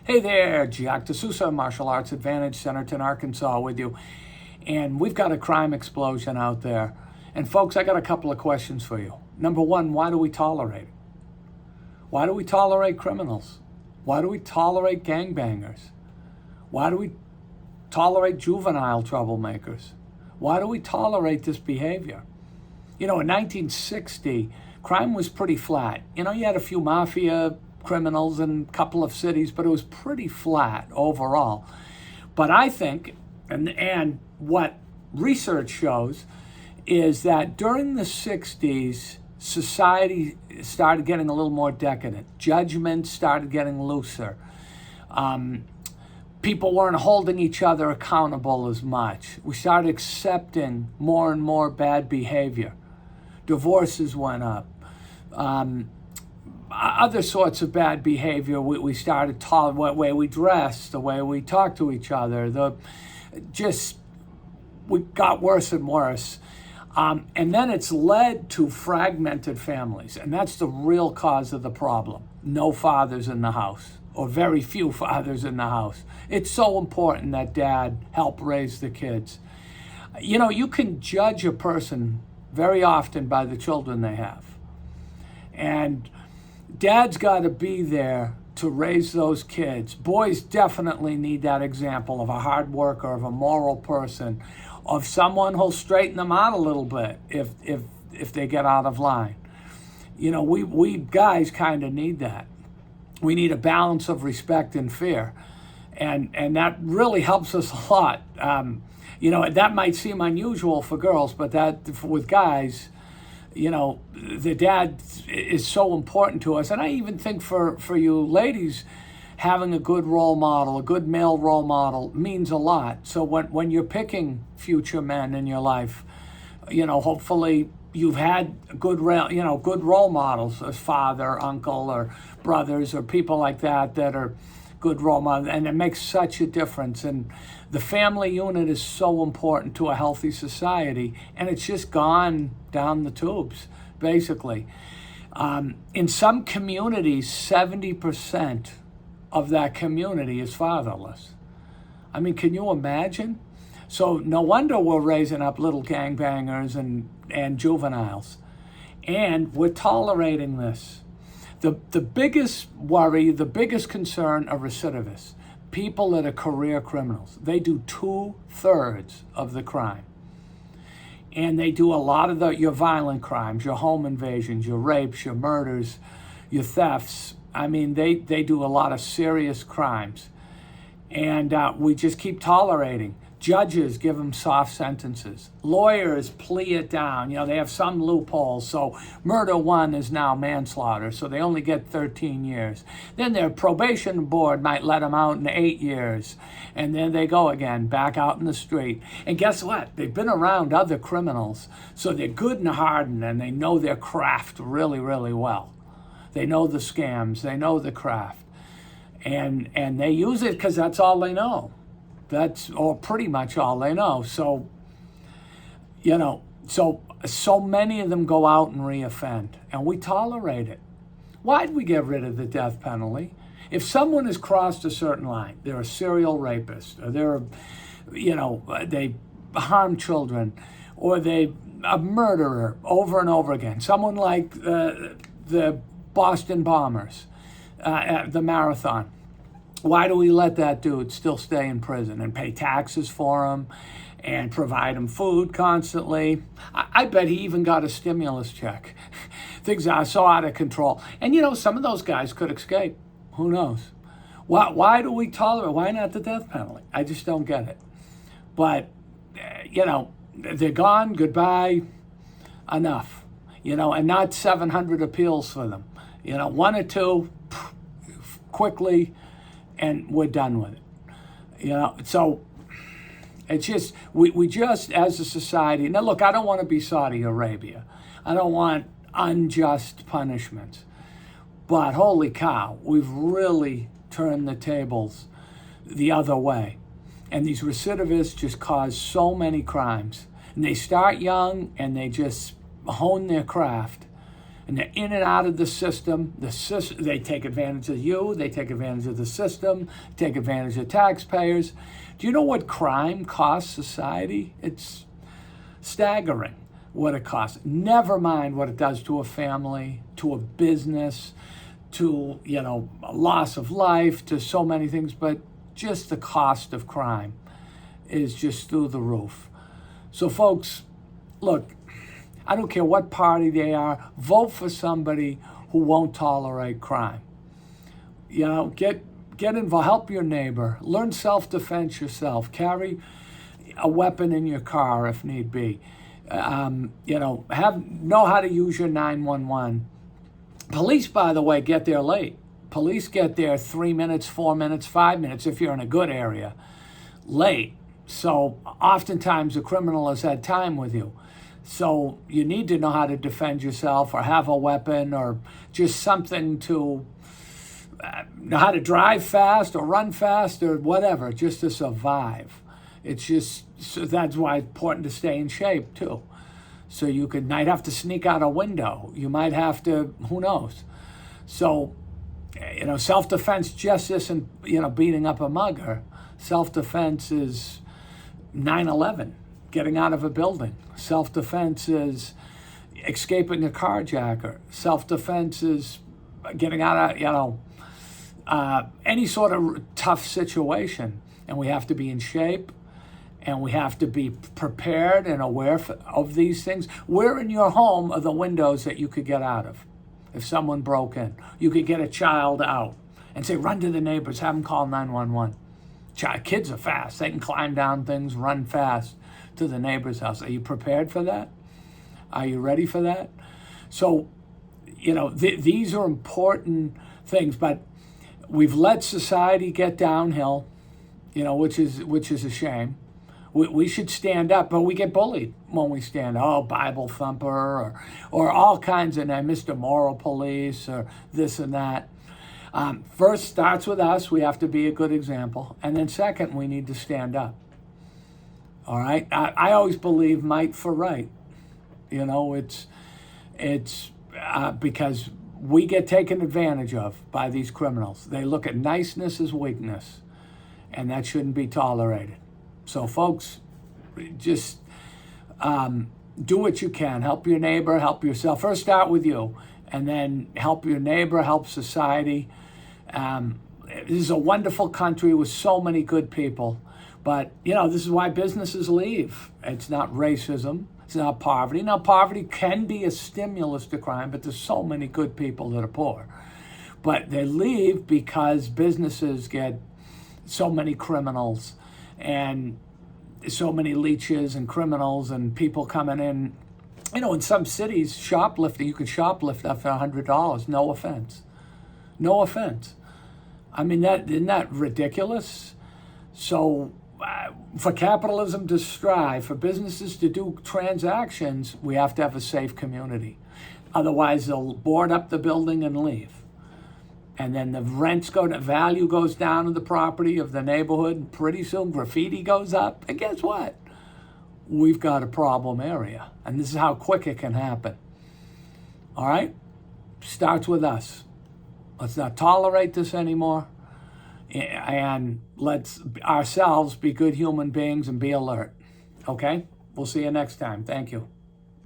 Hey there, Jack D'Souza, Martial Arts Advantage, Centerton, Arkansas with you. And we've got a crime explosion out there. And folks, I got a couple of questions for you. Number one, why do we tolerate it? Why do we tolerate criminals? Why do we tolerate gangbangers? Why do we tolerate juvenile troublemakers? Why do we tolerate this behavior? You know, in 1960, crime was pretty flat. You know, you had a few mafia criminals in a couple of cities, but it was pretty flat overall. But I think, and what research shows, is that during the 60s, society started getting a little more decadent. Judgment started getting looser. People weren't holding each other accountable as much. We started accepting more and more bad behavior. Divorces went up. Other sorts of bad behavior we started the way we dressed, the way we talked to each other, we got worse and worse. And then it's led to fragmented families, and that's the real cause of the problem. No fathers in the house, or very few fathers in the house. It's so important that dad help raise the kids. You know, you can judge a person very often by the children they have. And dad's got to be there to raise those kids. Boys definitely need that example of a hard worker, of a moral person, of someone who'll straighten them out a little bit if they get out of line. You know, we guys kind of need that. We need a balance of respect and fear. And that really helps us a lot. You know, that might seem unusual for girls, but that with guys, you know, the dad is so important to us. And I even think for you ladies, having a good role model, a good male role model means a lot. So when you're picking future men in your life, you know, hopefully you've had good role models as father, uncle, or brothers, or people like that are good role models. And it makes such a difference. And the family unit is so important to a healthy society, and it's just gone down the tubes, basically. In some communities, 70% of that community is fatherless. I mean, can you imagine? So no wonder we're raising up little gangbangers and juveniles. And we're tolerating this. The biggest worry, the biggest concern are recidivists. People that are career criminals. They do 2/3 of the crime. And they do a lot of your violent crimes, your home invasions, your rapes, your murders, your thefts. I mean, they do a lot of serious crimes. And we just keep tolerating. Judges give them soft sentences. Lawyers plea it down. You know, they have some loopholes. So murder one is now manslaughter. So they only get 13 years. Then their probation board might let them out in 8 years. And then they go again, back out in the street. And guess what? They've been around other criminals. So they're good and hardened, and they know their craft really, really well. They know the scams. They know the craft. And they use it because that's all they know. That's or pretty much all they know. So, you know, so many of them go out and reoffend, and we tolerate it. Why'd we get rid of the death penalty? If someone has crossed a certain line, they're a serial rapist, or they're, you know, they harm children, or they a murderer over and over again. Someone like the Boston bombers at the marathon. Why do we let that dude still stay in prison and pay taxes for him and provide him food constantly? I bet he even got a stimulus check. Things are so out of control. And, you know, some of those guys could escape. Who knows? Why do we tolerate? Why not the death penalty? I just don't get it. But, you know, they're gone. Goodbye. Enough. You know, and not 700 appeals for them. You know, one or two quickly, and we're done with it. You know, so it's just, we just, as a society, now look, I don't want to be Saudi Arabia. I don't want unjust punishments. But holy cow, we've really turned the tables the other way. And these recidivists just cause so many crimes. And they start young, and they just hone their craft. and they're in and out of the system. They take advantage of you, they take advantage of the system, take advantage of taxpayers. Do you know what crime costs society? It's staggering what it costs. Never mind what it does to a family, to a business, to, a loss of life, to so many things, but just the cost of crime is just through the roof. So folks, look, I don't care what party they are, vote for somebody who won't tolerate crime. Get involved, help your neighbor, learn self-defense yourself, carry a weapon in your car if need be. Know how to use your 911. Police, by the way, get there late. Police get there 3 minutes, 4 minutes, 5 minutes if you're in a good area, late. So oftentimes the criminal has had time with you. So you need to know how to defend yourself or have a weapon or just something to know how to drive fast or run fast or whatever, just to survive. It's just, so that's why it's important to stay in shape too. So you might have to sneak out a window. You might have to, who knows? So, self-defense just isn't, beating up a mugger. Self-defense is 9/11, getting out of a building. Self-defense is escaping a carjacker. Self-defense is getting out of, any sort of tough situation. And we have to be in shape, and we have to be prepared and aware of these things. Where in your home are the windows that you could get out of? If someone broke in, you could get a child out and say, run to the neighbors, have them call 911. Kids are fast. They can climb down things, run fast to the neighbor's house. Are you prepared for that? Are you ready for that? So, these are important things, but we've let society get downhill, which is a shame. We should stand up, but we get bullied when we stand up. Oh, Bible thumper, or all kinds of Mr. Moral Police, or this and that. First, starts with us. We have to be a good example. And then second, we need to stand up. All right? I always believe might for right. It's because we get taken advantage of by these criminals. They look at niceness as weakness, and that shouldn't be tolerated. So folks, just do what you can. Help your neighbor, help yourself. First start with you, and then help your neighbor, help society. This is a wonderful country with so many good people. But, this is why businesses leave. It's not racism. It's not poverty. Now, poverty can be a stimulus to crime, but there's so many good people that are poor. But they leave because businesses get so many criminals and so many leeches and criminals and people coming in. In some cities, shoplifting, you can shoplift up for $100. No offense. No offense. I mean, isn't that ridiculous? So for capitalism to strive, for businesses to do transactions, we have to have a safe community. Otherwise, they'll board up the building and leave. And then the value goes down of the property of the neighborhood. And pretty soon, graffiti goes up. And guess what? We've got a problem area. And this is how quick it can happen. All right? Starts with us. Let's not tolerate this anymore. And let's ourselves be good human beings and be alert. Okay? We'll see you next time. Thank you.